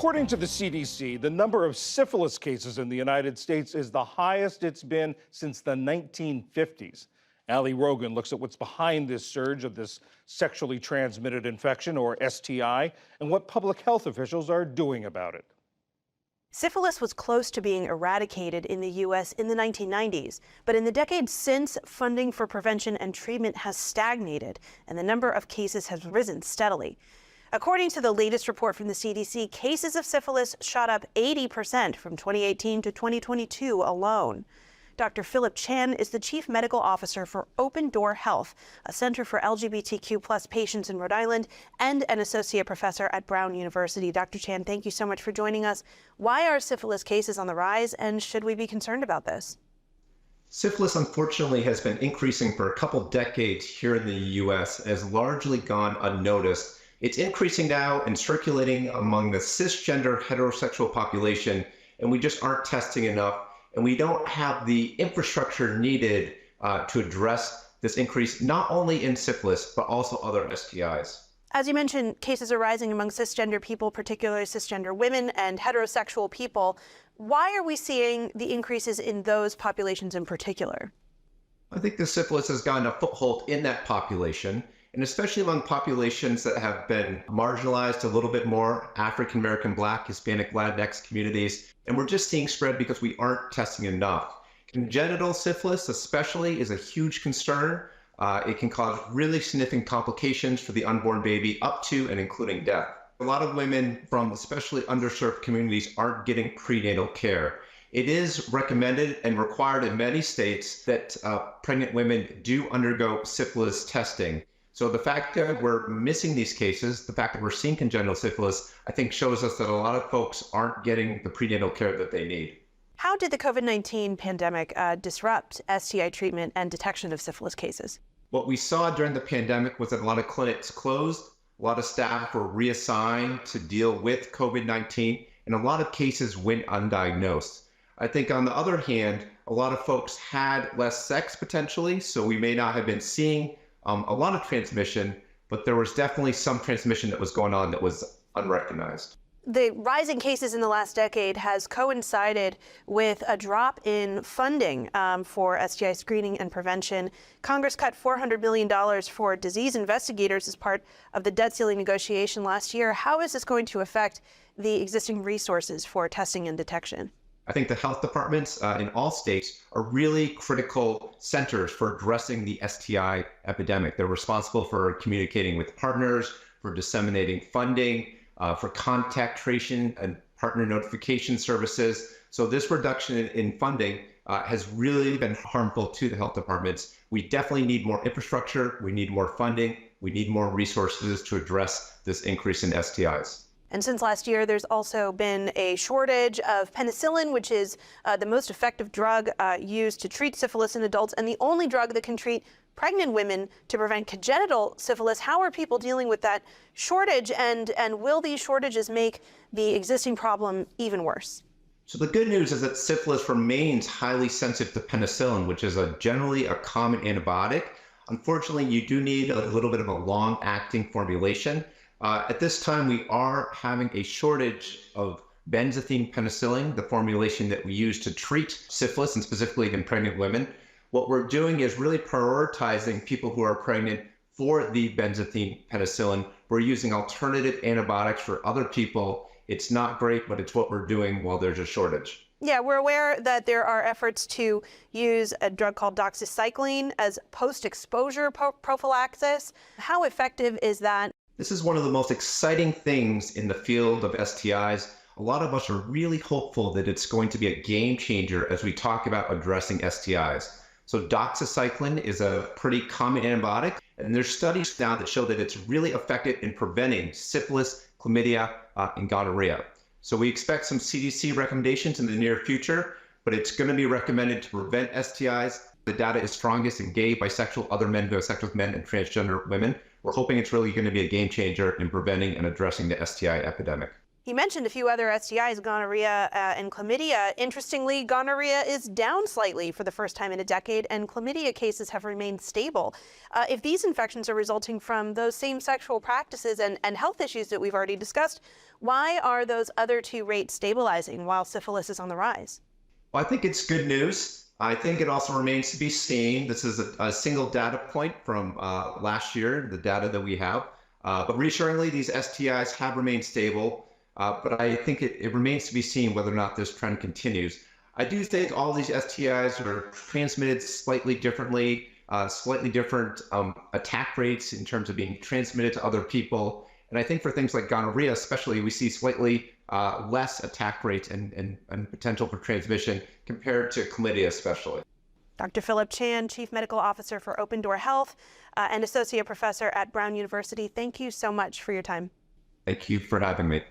According to the CDC, the number of syphilis cases in the United States is the highest it's been since the 1950s. Ali Rogan looks at what's behind this surge of this sexually transmitted infection, or STI, and what public health officials are doing about it. Syphilis was close to being eradicated in the U.S. in the 1990s, but in the decades since, funding for prevention and treatment has stagnated, and the number of cases has risen steadily. According to the latest report from the CDC, cases of syphilis shot up 80% from 2018 to 2022 alone. Dr. Philip Chan is the Chief Medical Officer for Open Door Health, a center for LGBTQ+ patients in Rhode Island, and an associate professor at Brown University. Dr. Chan, thank you so much for joining us. Why are syphilis cases on the rise, and should we be concerned about this? Syphilis, unfortunately, has been increasing for a couple decades here in the U.S. and has largely gone unnoticed. It's increasing now and circulating among the cisgender heterosexual population, and we just aren't testing enough. And we don't have the infrastructure needed to address this increase, not only in syphilis, but also other STIs. As you mentioned, cases are rising among cisgender people, particularly cisgender women and heterosexual people. Why are we seeing the increases in those populations in particular? I think the syphilis has gotten a foothold in that population, and especially among populations that have been marginalized a little bit more, African American, Black, Hispanic, Latinx communities. And we're just seeing spread because we aren't testing enough. Congenital syphilis especially is a huge concern. It can cause really significant complications for the unborn baby, up to and including death. A lot of women from especially underserved communities aren't getting prenatal care. It is recommended and required in many states that pregnant women do undergo syphilis testing. So the fact that we're missing these cases, the fact that we're seeing congenital syphilis, I think shows us that a lot of folks aren't getting the prenatal care that they need. How did the COVID-19 pandemic disrupt STI treatment and detection of syphilis cases? What we saw during the pandemic was that a lot of clinics closed, a lot of staff were reassigned to deal with COVID-19, and a lot of cases went undiagnosed. I think on the other hand, a lot of folks had less sex potentially, so we may not have been seeing a lot of transmission, but there was definitely some transmission that was going on that was unrecognized. The rising cases in the last decade has coincided with a drop in funding for STI screening and prevention. Congress cut $400 million for disease investigators as part of the debt ceiling negotiation last year. How is this going to affect the existing resources for testing and detection? I think the health departments in all states are really critical centers for addressing the STI epidemic. They're responsible for communicating with partners, for disseminating funding, for contact tracing and partner notification services. So this reduction in funding has really been harmful to the health departments. We definitely need more infrastructure, we need more funding, we need more resources to address this increase in STIs. And since last year, there's also been a shortage of penicillin, which is the most effective drug used to treat syphilis in adults and the only drug that can treat pregnant women to prevent congenital syphilis. How are people dealing with that shortage, and will these shortages make the existing problem even worse? So the good news is that syphilis remains highly sensitive to penicillin, which is generally a common antibiotic. Unfortunately, you do need a little bit of a long-acting formulation. At this time, we are having a shortage of benzathine penicillin, the formulation that we use to treat syphilis, and specifically in pregnant women. What we're doing is really prioritizing people who are pregnant for the benzathine penicillin. We're using alternative antibiotics for other people. It's not great, but it's what we're doing while there's a shortage. Yeah, we're aware that there are efforts to use a drug called doxycycline as post-exposure prophylaxis. How effective is that? This is one of the most exciting things in the field of STIs. A lot of us are really hopeful that it's going to be a game changer as we talk about addressing STIs. So doxycycline is a pretty common antibiotic, and there's studies now that show that it's really effective in preventing syphilis, chlamydia, and gonorrhea. So we expect some CDC recommendations in the near future, but it's going to be recommended to prevent STIs. The data is strongest in gay, bisexual, other men who have sex with men, and transgender women. We're hoping it's really going to be a game changer in preventing and addressing the STI epidemic. He mentioned a few other STIs, gonorrhea and chlamydia. Interestingly, gonorrhea is down slightly for the first time in a decade, and chlamydia cases have remained stable. If these infections are resulting from those same sexual practices and health issues that we've already discussed, Why are those other two rates stabilizing while syphilis is on the rise? Well, I think it's good news. I think it also remains to be seen. This is a single data point from last year, the data that we have. But reassuringly, these STIs have remained stable. But I think it remains to be seen whether or not this trend continues. I do think all these STIs are transmitted slightly differently, slightly different attack rates in terms of being transmitted to other people. And I think for things like gonorrhea, especially, we see slightly less attack rates and potential for transmission compared to chlamydia, especially. Dr. Philip Chan, Chief Medical Officer for Open Door Health and Associate Professor at Brown University, thank you so much for your time. Thank you for having me.